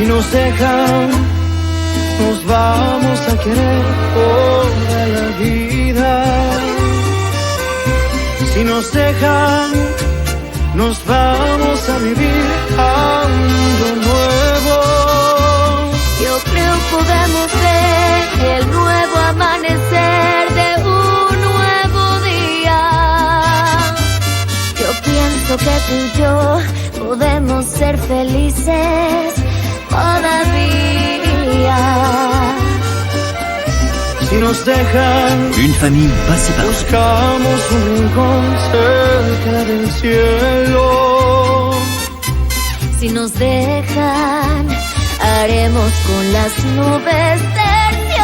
Si nos dejan, nos vamos a querer toda la vida. Si nos dejan, nos vamos a vivir algo nuevo. Yo creo podemos ver el nuevo amanecer de un nuevo día. Yo pienso que tú y yo podemos ser felices todavía. Si nos dejan, Une famille passée par buscamos un rincón cerca del cielo. Si nos dejan, haremos con las nubes terciopelo.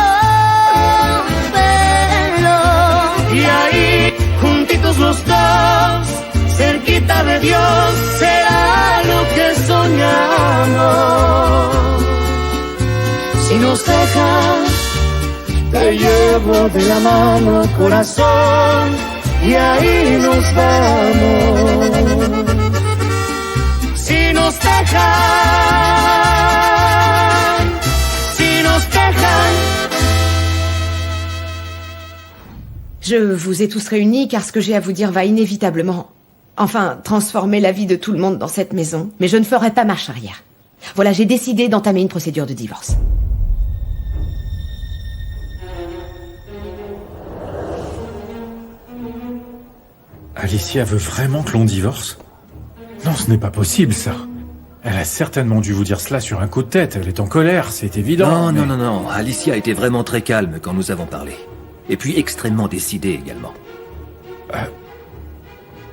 Y ahí, juntitos los dos, cerquita de Dios, será lo que soñamos. Si nos dejan, te llevo de la mano, corazón, y ahí nos vamos. Si nos dejan, si nos dejan. Je vous ai tous réunis car ce que j'ai à vous dire va inévitablement, transformer la vie de tout le monde dans cette maison. Mais je ne ferai pas marche arrière. Voilà, j'ai décidé d'entamer une procédure de divorce. Alicia veut vraiment que l'on divorce? Non, ce n'est pas possible, ça. Elle a certainement dû vous dire cela sur un coup de tête. Elle est en colère, c'est évident. Non. Alicia était vraiment très calme quand nous avons parlé. Et puis extrêmement décidée également.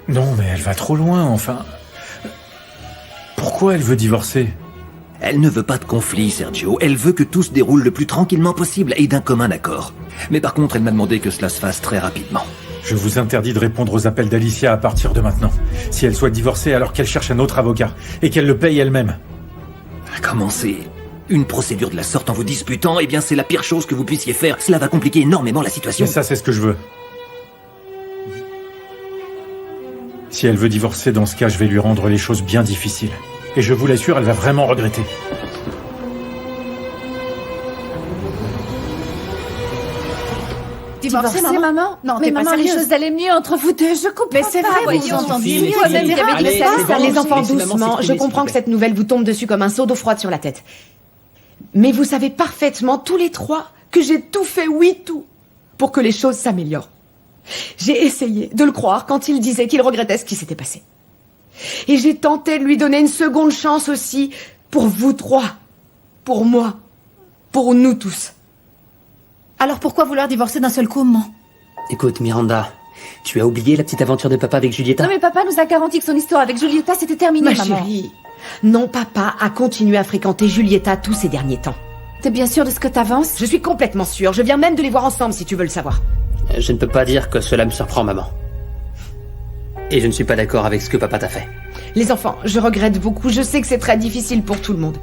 Non, mais elle va trop loin, enfin. Pourquoi elle veut divorcer? Elle ne veut pas de conflit, Sergio. Elle veut que tout se déroule le plus tranquillement possible et d'un commun accord. Mais par contre, elle m'a demandé que cela se fasse très rapidement. Je vous interdis de répondre aux appels d'Alicia à partir de maintenant. Si elle souhaite divorcer, alors qu'elle cherche un autre avocat. Et qu'elle le paye elle-même. Commencer une procédure de la sorte en vous disputant, eh bien c'est la pire chose que vous puissiez faire. Cela va compliquer énormément la situation. Mais ça, c'est ce que je veux. Si elle veut divorcer, dans ce cas, je vais lui rendre les choses bien difficiles. Et je vous l'assure, elle va vraiment regretter. Divorcer, maman? Non, mais maman, les choses allaient mieux entre vous deux, je comprends. Mais c'est vrai, vous entendu toi-même qu'il y avait de l'espace. Les enfants, doucement, je comprends que cette nouvelle vous tombe dessus comme un seau d'eau froide sur la tête. Mais vous savez parfaitement, tous les trois, que j'ai tout fait, oui, tout, pour que les choses s'améliorent. J'ai essayé de le croire quand il disait qu'il regrettait ce qui s'était passé. Et j'ai tenté de lui donner une seconde chance aussi, pour vous trois, pour moi, pour nous tous. Alors pourquoi vouloir divorcer d'un seul coup, maman? Écoute, Miranda, tu as oublié la petite aventure de papa avec Julieta? Non mais papa nous a garanti que son histoire avec Julieta c'était terminé, Ma maman. chérie, non, papa a continué à fréquenter Julieta tous ces derniers temps. T'es bien sûre de ce que t'avances? Je suis complètement sûre, je viens même de les voir ensemble si tu veux le savoir. Je ne peux pas dire que cela me surprend, maman. Et je ne suis pas d'accord avec ce que papa t'a fait. Les enfants, je regrette beaucoup, je sais que c'est très difficile pour tout le monde.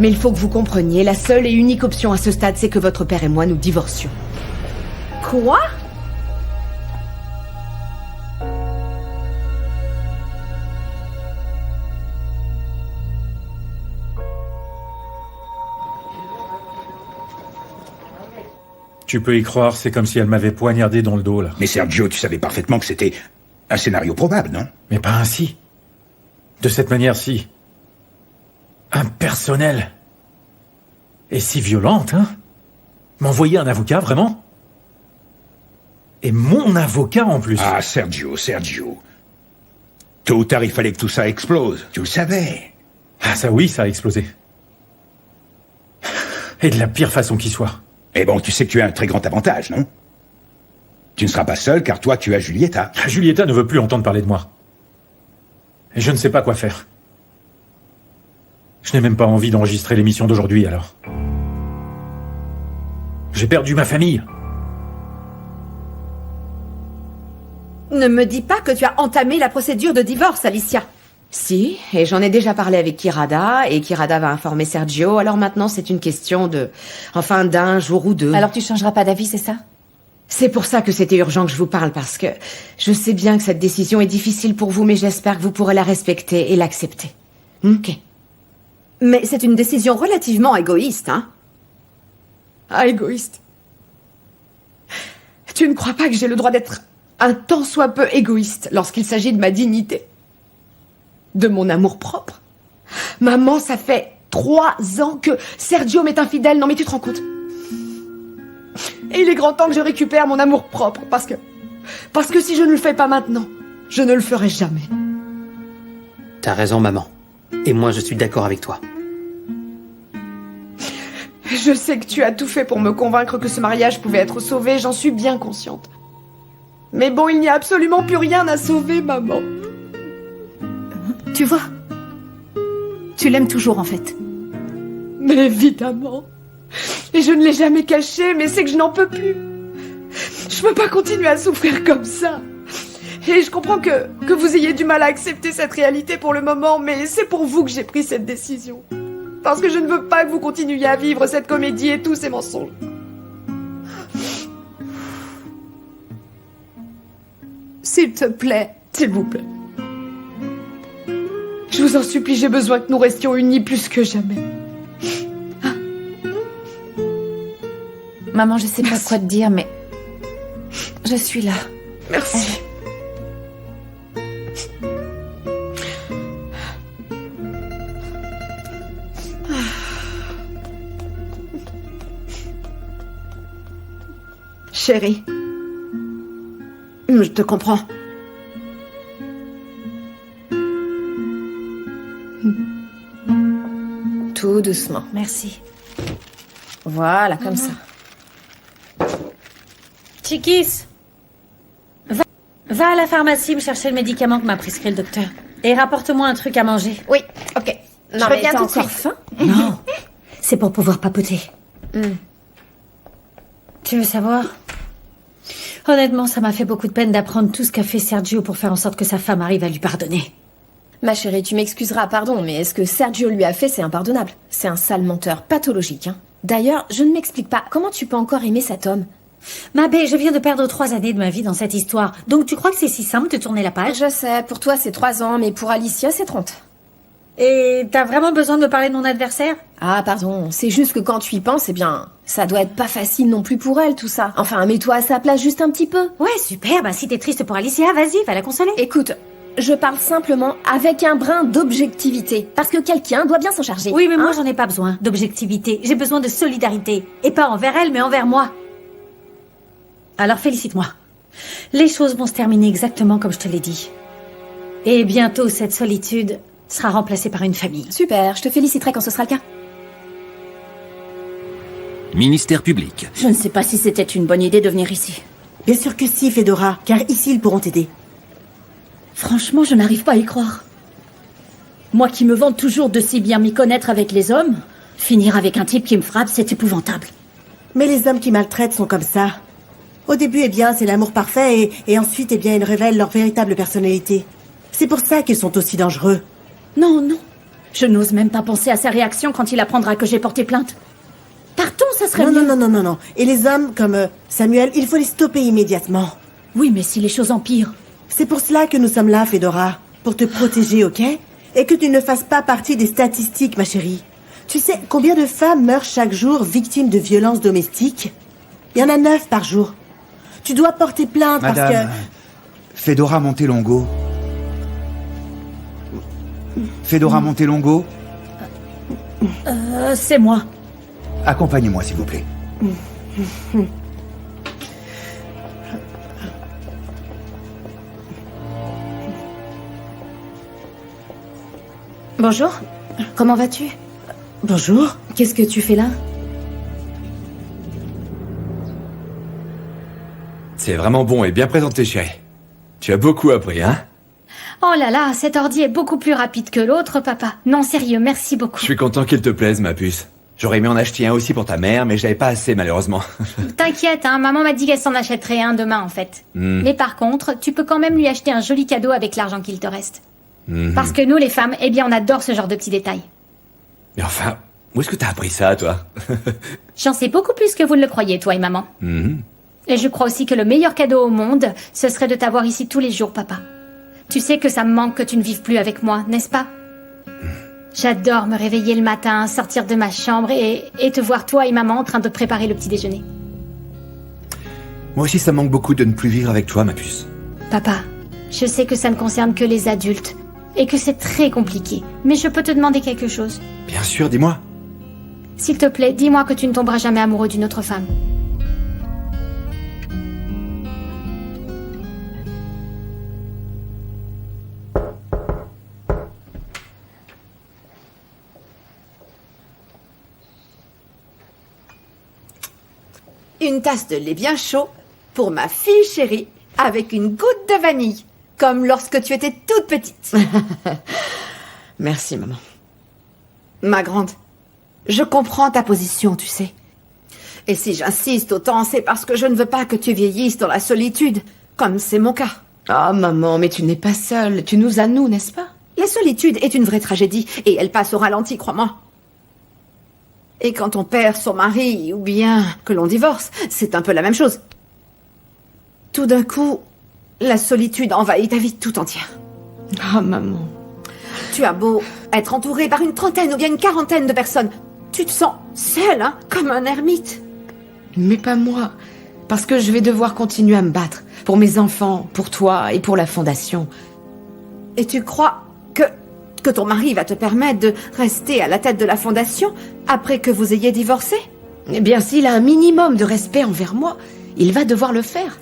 Mais il faut que vous compreniez, la seule et unique option à ce stade, c'est que votre père et moi nous divorcions. Quoi? Tu peux y croire, c'est comme si elle m'avait poignardé dans le dos, là. Mais Sergio, tu savais parfaitement que c'était un scénario probable, non? Mais pas ainsi. De cette manière-ci. Impersonnelle. Et si violente, hein? M'envoyer un avocat, vraiment? Et mon avocat, en plus. Ah, Sergio. Tôt ou tard, il fallait que tout ça explose. Tu le savais. Ah, ça oui, ça a explosé. Et de la pire façon qui soit. Et bon, tu sais que tu as un très grand avantage, non? Tu ne seras pas seul, car toi, tu as Julieta. Julieta ne veut plus entendre parler de moi. Et je ne sais pas quoi faire. Je n'ai même pas envie d'enregistrer l'émission d'aujourd'hui, alors. J'ai perdu ma famille. Ne me dis pas que tu as entamé la procédure de divorce, Alicia. Si, et j'en ai déjà parlé avec Kirada, et Kirada va informer Sergio, alors maintenant c'est une question d'un jour ou deux. Alors tu changeras pas d'avis, c'est ça? C'est pour ça que c'était urgent que je vous parle, parce que je sais bien que cette décision est difficile pour vous, mais j'espère que vous pourrez la respecter et l'accepter. Ok. Mais c'est une décision relativement égoïste, hein? Ah, égoïste. Tu ne crois pas que j'ai le droit d'être un tant soit peu égoïste lorsqu'il s'agit de ma dignité? De mon amour-propre? Maman, ça fait 3 ans que Sergio m'est infidèle. Non mais tu te rends compte? Et il est grand temps que je récupère mon amour-propre, parce que si je ne le fais pas maintenant, je ne le ferai jamais. T'as raison, maman. Et moi, je suis d'accord avec toi. Je sais que tu as tout fait pour me convaincre que ce mariage pouvait être sauvé, j'en suis bien consciente. Mais bon, il n'y a absolument plus rien à sauver, maman. Tu vois, tu l'aimes toujours, en fait. Mais évidemment. Et je ne l'ai jamais caché, mais c'est que je n'en peux plus. Je peux pas continuer à souffrir comme ça. Et je comprends que vous ayez du mal à accepter cette réalité pour le moment, mais c'est pour vous que j'ai pris cette décision. Parce que je ne veux pas que vous continuiez à vivre cette comédie et tous ces mensonges. S'il te plaît. S'il vous plaît. Je vous en supplie, j'ai besoin que nous restions unis plus que jamais. Maman, je sais pas quoi te dire, mais je suis là. Merci. Chérie, je te comprends. Tout doucement. Merci. Voilà, comme ça. Chiquis, va à la pharmacie me chercher le médicament que m'a prescrit le docteur. Et rapporte-moi un truc à manger. Oui, ok. Je reviens tout de suite. Faim? Non, c'est pour pouvoir papoter. Tu veux savoir? Honnêtement, ça m'a fait beaucoup de peine d'apprendre tout ce qu'a fait Sergio pour faire en sorte que sa femme arrive à lui pardonner. Ma chérie, tu m'excuseras, pardon, mais ce que Sergio lui a fait, c'est impardonnable. C'est un sale menteur pathologique, hein. D'ailleurs, je ne m'explique pas. Comment tu peux encore aimer cet homme? Mabé, je viens de perdre 3 années de ma vie dans cette histoire. Donc tu crois que c'est si simple de tourner la page? Je sais, pour toi c'est 3 ans, mais pour Alicia c'est 30. Et t'as vraiment besoin de me parler de mon adversaire? Ah pardon, c'est juste que quand tu y penses, eh bien, ça doit être pas facile non plus pour elle tout ça. Enfin, mets-toi à sa place juste un petit peu. Ouais, super, bah si t'es triste pour Alicia, vas-y, va la consoler. Écoute, je parle simplement avec un brin d'objectivité, parce que quelqu'un doit bien s'en charger. Oui, mais moi j'en ai pas besoin d'objectivité, j'ai besoin de solidarité. Et pas envers elle, mais envers moi. Alors félicite-moi. Les choses vont se terminer exactement comme je te l'ai dit. Et bientôt, cette solitude sera remplacée par une famille. Super, je te féliciterai quand ce sera le cas. Ministère public. Je ne sais pas si c'était une bonne idée de venir ici. Bien sûr que si, Fedora, car ici ils pourront t'aider. Franchement, je n'arrive pas à y croire. Moi qui me vante toujours de si bien m'y connaître avec les hommes, finir avec un type qui me frappe, c'est épouvantable. Mais les hommes qui maltraitent sont comme ça. Au début, eh bien, c'est l'amour parfait et ensuite, eh bien, ils révèlent leur véritable personnalité. C'est pour ça qu'ils sont aussi dangereux. Non, non. Je n'ose même pas penser à sa réaction quand il apprendra que j'ai porté plainte. Partons, ça serait mieux. Non. Et les hommes comme Samuel, il faut les stopper immédiatement. Oui, mais si les choses empirent. C'est pour cela que nous sommes là, Fedora. Pour te protéger, ok? Et que tu ne fasses pas partie des statistiques, ma chérie. Tu sais combien de femmes meurent chaque jour victimes de violences domestiques? Il y en a 9 par jour. Tu dois porter plainte parce que... Fedora Montelongo. Fedora Montelongo. C'est moi. Accompagnez-moi, s'il vous plaît. Bonjour. Comment vas-tu? Bonjour. Qu'est-ce que tu fais là? C'est vraiment bon et bien présenté, chérie. Tu as beaucoup appris, hein? Oh là là, cet ordi est beaucoup plus rapide que l'autre, papa. Non, sérieux, merci beaucoup. Je suis content qu'il te plaise, ma puce. J'aurais aimé en acheter un aussi pour ta mère, mais j'avais pas assez, malheureusement. T'inquiète, hein, maman m'a dit qu'elle s'en achèterait un demain, en fait. Mais par contre, tu peux quand même lui acheter un joli cadeau avec l'argent qu'il te reste. Parce que nous, les femmes, eh bien, on adore ce genre de petits détails. Mais enfin, où est-ce que t'as appris ça, toi? J'en sais beaucoup plus que vous ne le croyez, toi et maman. Et je crois aussi que le meilleur cadeau au monde, ce serait de t'avoir ici tous les jours, papa. Tu sais que ça me manque que tu ne vives plus avec moi, n'est-ce pas? J'adore me réveiller le matin, sortir de ma chambre et te voir toi et maman en train de préparer le petit déjeuner. Moi aussi, ça me manque beaucoup de ne plus vivre avec toi, ma puce. Papa, je sais que ça ne concerne que les adultes et que c'est très compliqué, mais je peux te demander quelque chose. Bien sûr, dis-moi. S'il te plaît, dis-moi que tu ne tomberas jamais amoureux d'une autre femme. Une tasse de lait bien chaud pour ma fille chérie, avec une goutte de vanille, comme lorsque tu étais toute petite. Merci, maman. Ma grande, je comprends ta position, tu sais. Et si j'insiste autant, c'est parce que je ne veux pas que tu vieillisses dans la solitude, comme c'est mon cas. Ah, maman, mais tu n'es pas seule. Tu nous as, nous, n'est-ce pas? La solitude est une vraie tragédie, et elle passe au ralenti, crois-moi. Et quand on perd son mari, ou bien que l'on divorce, c'est un peu la même chose. Tout d'un coup, la solitude envahit ta vie tout entière. Ah, maman. Tu as beau être entourée par une trentaine ou bien une quarantaine de personnes, tu te sens seule, hein, comme un ermite. Mais pas moi. Parce que je vais devoir continuer à me battre. Pour mes enfants, pour toi et pour la fondation. Et tu crois que ton mari va te permettre de rester à la tête de la fondation après que vous ayez divorcé? Eh bien, s'il a un minimum de respect envers moi, il va devoir le faire.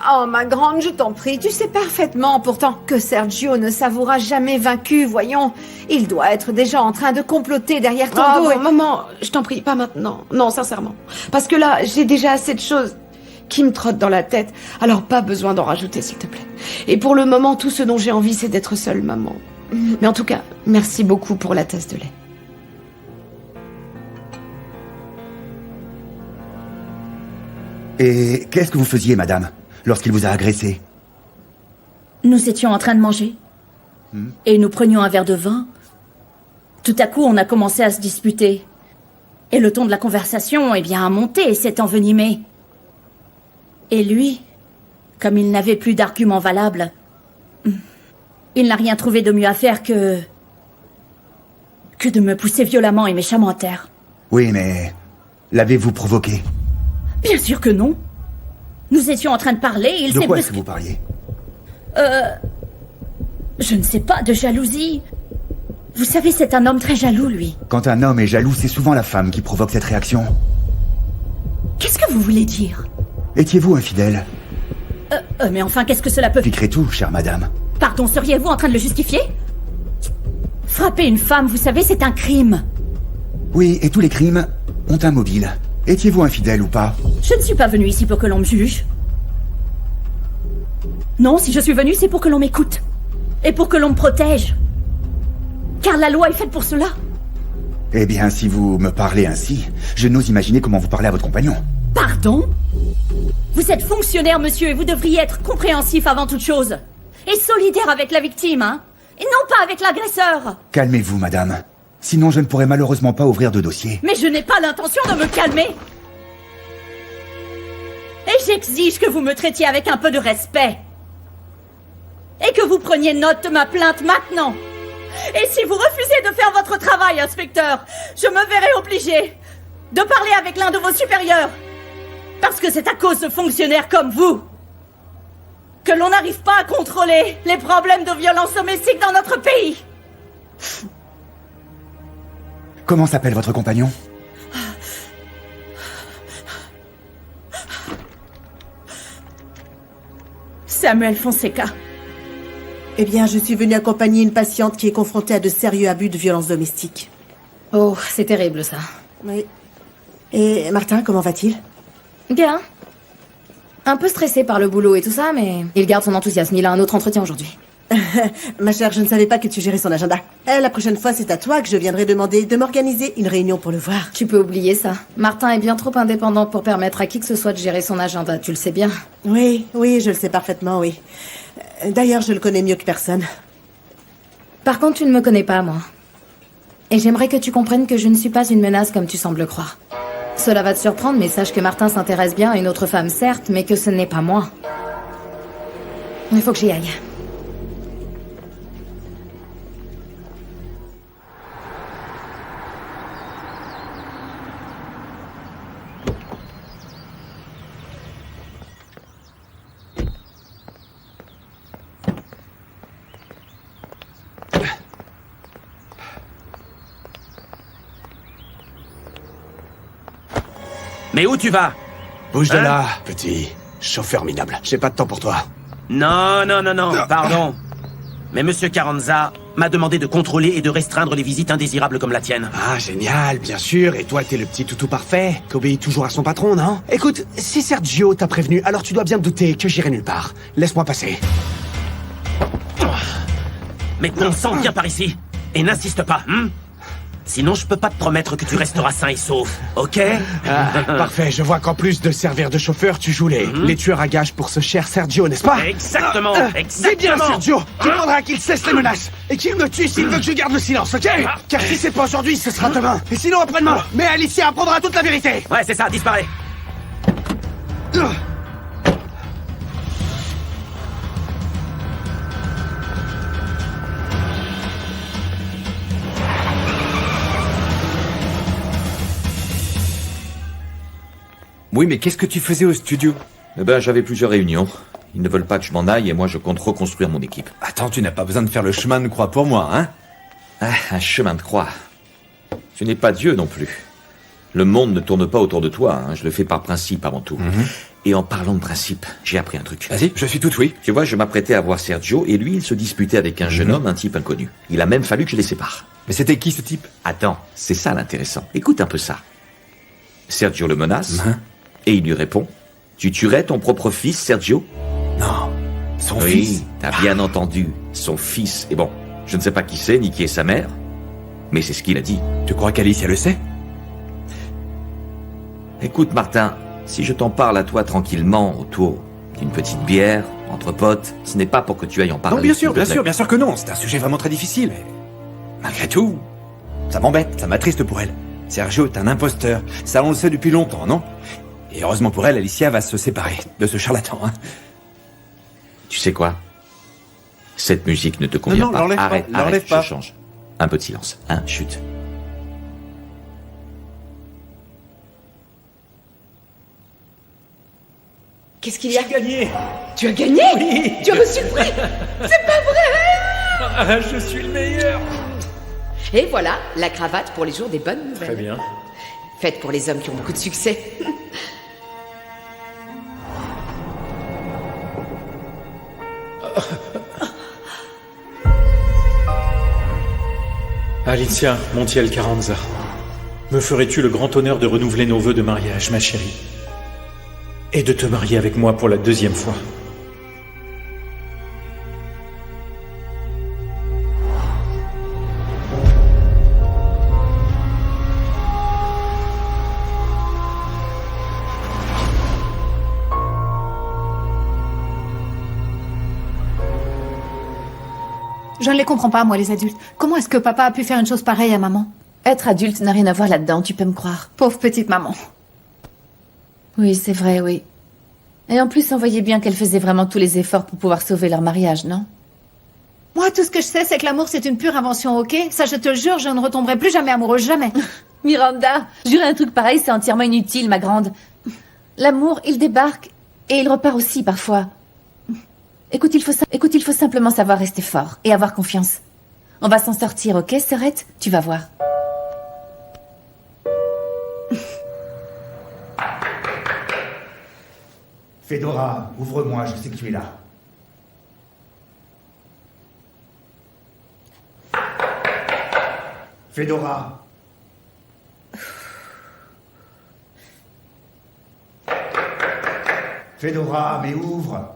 Oh, ma grande, je t'en prie, tu sais parfaitement pourtant que Sergio ne s'avouera jamais vaincu, voyons. Il doit être déjà en train de comploter derrière ton dos. Oh, maman, je t'en prie, pas maintenant. Non, sincèrement. Parce que là, j'ai déjà assez de choses qui me trottent dans la tête. Alors, pas besoin d'en rajouter, s'il te plaît. Et pour le moment, tout ce dont j'ai envie, c'est d'être seule, maman. Mais en tout cas, merci beaucoup pour la tasse de lait. Et qu'est-ce que vous faisiez, madame, lorsqu'il vous a agressé? Nous étions en train de manger. Et nous prenions un verre de vin. Tout à coup, on a commencé à se disputer. Et le ton de la conversation, a monté et s'est envenimé. Et lui, comme il n'avait plus d'arguments valables, il n'a rien trouvé de mieux à faire que de me pousser violemment et méchamment à terre. Oui, mais l'avez-vous provoqué? Bien sûr que non. Nous étions en train de parler et il s'est... De quoi est-ce que vous parliez? Je ne sais pas, de jalousie. Vous savez, c'est un homme très jaloux, lui. Quand un homme est jaloux, c'est souvent la femme qui provoque cette réaction. Qu'est-ce que vous voulez dire? Étiez-vous infidèle? Mais enfin, qu'est-ce que cela peut... Expliquerez tout, chère madame. Pardon, seriez-vous en train de le justifier? Frapper une femme, vous savez, c'est un crime. Oui, et tous les crimes ont un mobile. Étiez-vous infidèle ou pas? Je ne suis pas venue ici pour que l'on me juge. Non, si je suis venue, c'est pour que l'on m'écoute. Et pour que l'on me protège. Car la loi est faite pour cela. Eh bien, si vous me parlez ainsi, je n'ose imaginer comment vous parlez à votre compagnon. Pardon? Vous êtes fonctionnaire, monsieur, et vous devriez être compréhensif avant toute chose. Et solidaire avec la victime, hein? Et non pas avec l'agresseur. Calmez-vous, madame. Sinon, je ne pourrai malheureusement pas ouvrir de dossier. Mais je n'ai pas l'intention de me calmer. Et j'exige que vous me traitiez avec un peu de respect. Et que vous preniez note de ma plainte maintenant. Et si vous refusez de faire votre travail, inspecteur, je me verrai obligée de parler avec l'un de vos supérieurs. Parce que c'est à cause de fonctionnaires comme vous que l'on n'arrive pas à contrôler les problèmes de violence domestique dans notre pays. Comment s'appelle votre compagnon? Samuel Fonseca. Eh bien, je suis venue accompagner une patiente qui est confrontée à de sérieux abus de violence domestique. Oh, c'est terrible, ça. Oui. Et Martin, comment va-t-il? Bien. Un peu stressé par le boulot et tout ça, mais il garde son enthousiasme. Il a un autre entretien aujourd'hui. Ma chère, je ne savais pas que tu gérais son agenda. La prochaine fois, c'est à toi que je viendrai demander de m'organiser une réunion pour le voir. Tu peux oublier ça. Martin est bien trop indépendant pour permettre à qui que ce soit de gérer son agenda, tu le sais bien. Oui, je le sais parfaitement, oui. D'ailleurs, je le connais mieux que personne. Par contre, tu ne me connais pas, moi. Et j'aimerais que tu comprennes que je ne suis pas une menace comme tu sembles croire. Cela va te surprendre, mais sache que Martin s'intéresse bien à une autre femme, certes, mais que ce n'est pas moi. Il faut que j'y aille. Mais où tu vas? Bouge de Hein? là, petit chauffeur minable. J'ai pas de temps pour toi. Non, pardon. Mais Monsieur Carranza m'a demandé de contrôler et de restreindre les visites indésirables comme la tienne. Ah, génial, bien sûr. Et toi, t'es le petit toutou parfait, qui obéit toujours à son patron, non? Écoute, si Sergio t'a prévenu, alors tu dois bien te douter que j'irai nulle part. Laisse-moi passer. Mais bon sang, viens par ici. Et n'insiste pas, Sinon, je peux pas te promettre que tu resteras sain et sauf, ok? Parfait, je vois qu'en plus de servir de chauffeur, tu joues les tueurs à gages pour ce cher Sergio, n'est-ce pas? Exactement, Dis bien, Sergio, tu demanderas qu'il cesse les menaces et qu'il me tue s'il veut que je garde le silence, ok? Car si c'est pas aujourd'hui, ce sera demain. Et sinon, après-demain. Mais Alicia apprendra toute la vérité. Ouais, c'est ça, disparaît. Oui, mais qu'est-ce que tu faisais au studio? Eh ben, j'avais plusieurs réunions. Ils ne veulent pas que je m'en aille et moi je compte reconstruire mon équipe. Attends, tu n'as pas besoin de faire le chemin de croix pour moi, hein? Ah, un chemin de croix. Tu n'es pas Dieu non plus. Le monde ne tourne pas autour de toi, hein. Je le fais par principe avant tout. Et en parlant de principe, j'ai appris un truc. Vas-y, je suis tout oui. Tu vois, je m'apprêtais à voir Sergio et lui, il se disputait avec un jeune homme, un type inconnu. Il a même fallu que je les sépare. Mais c'était qui ce type? Attends, c'est ça l'intéressant. Écoute un peu ça. Sergio le menace et il lui répond: tu tuerais ton propre fils, Sergio? Non, son fils? Oui, t'as bien entendu, son fils. Et bon, je ne sais pas qui c'est ni qui est sa mère, mais c'est ce qu'il a dit. Tu crois qu'Alicia le sait? Écoute, Martin, si je t'en parle à toi tranquillement autour d'une petite bière, entre potes, ce n'est pas pour que tu ailles en parler. Non, bien sûr que non. C'est un sujet vraiment très difficile. Mais malgré tout, ça m'embête, ça m'attriste pour elle. Sergio est un imposteur. Ça, on le sait depuis longtemps, non? Et heureusement pour elle, Alicia va se séparer de ce charlatan, hein. Tu sais quoi? Cette musique ne te convient pas. Arrête, je change. Un peu de silence. Chut. Qu'est-ce qu'il y a? J'ai gagné. Tu as gagné? Oui. Tu as reçu le prix? C'est pas vrai? Je suis le meilleur. Et voilà, la cravate pour les jours des bonnes nouvelles. Très bien. Faite pour les hommes qui ont beaucoup de succès. Alicia Montiel Carranza, me ferais-tu le grand honneur de renouveler nos vœux de mariage, ma chérie? Et de te marier avec moi pour la 2e fois? Je ne les comprends pas, moi, les adultes. Comment est-ce que papa a pu faire une chose pareille à maman? Être adulte n'a rien à voir là-dedans, tu peux me croire. Pauvre petite maman. Oui, c'est vrai, oui. Et en plus, on voyait bien qu'elle faisait vraiment tous les efforts pour pouvoir sauver leur mariage, non? Moi, tout ce que je sais, c'est que l'amour, c'est une pure invention, ok? Ça, je te le jure, je ne retomberai plus jamais amoureuse, jamais. Miranda, jurer un truc pareil, c'est entièrement inutile, ma grande. L'amour, il débarque et il repart aussi parfois. Écoute, il faut simplement savoir rester fort et avoir confiance. On va s'en sortir, ok, Serette? Tu vas voir. Fedora, ouvre-moi, je sais que tu es là. Fedora. Fedora, mais ouvre.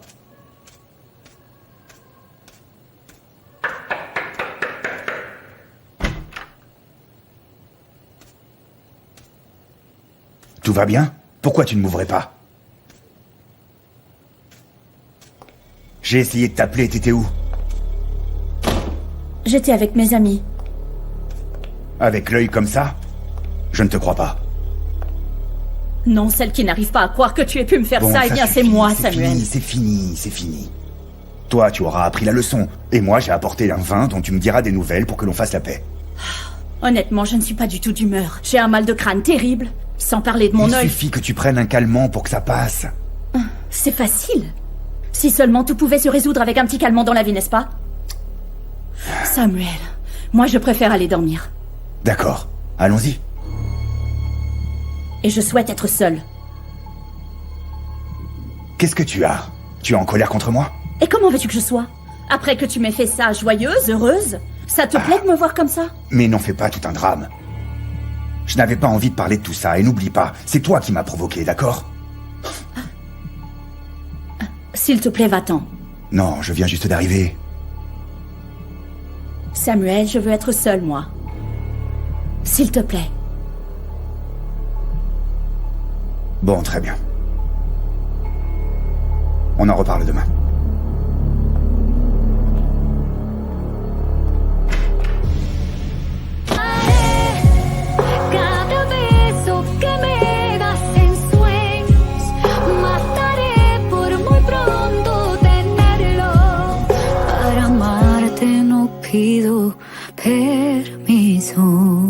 Tout va bien? Pourquoi tu ne m'ouvrais pas? J'ai essayé de t'appeler, t'étais où? J'étais avec mes amis. Avec l'œil comme ça? Je ne te crois pas. Non, celle qui n'arrive pas à croire que tu aies pu me faire Bon, ça, eh bien c'est suffit, moi, c'est Samuel. fini, c'est fini. Toi, tu auras appris la leçon. Et moi, j'ai apporté un vin dont tu me diras des nouvelles pour que l'on fasse la paix. Honnêtement, je ne suis pas du tout d'humeur. J'ai un mal de crâne terrible, sans parler de mon Il œil. suffit que tu prennes un calmant pour que ça passe. C'est facile. Si seulement tout pouvait se résoudre avec un petit calmant dans la vie, n'est-ce pas? Samuel, moi je préfère aller dormir. D'accord, allons-y. Et je souhaite être seule. Qu'est-ce que tu as? Tu es en colère contre moi? Et comment veux-tu que je sois? Après que tu m'aies fait ça, joyeuse, heureuse? Ça te plaît de me voir comme ça? Mais n'en fais pas tout un drame. Je n'avais pas envie de parler de tout ça, et n'oublie pas, c'est toi qui m'as provoqué, d'accord? S'il te plaît, va-t'en. Non, je viens juste d'arriver. Samuel, je veux être seule, moi. S'il te plaît. Bon, très bien. On en reparle demain. Cada beso que me das en sueños, mataré por muy pronto tenerlo. Para amarte no pido permiso.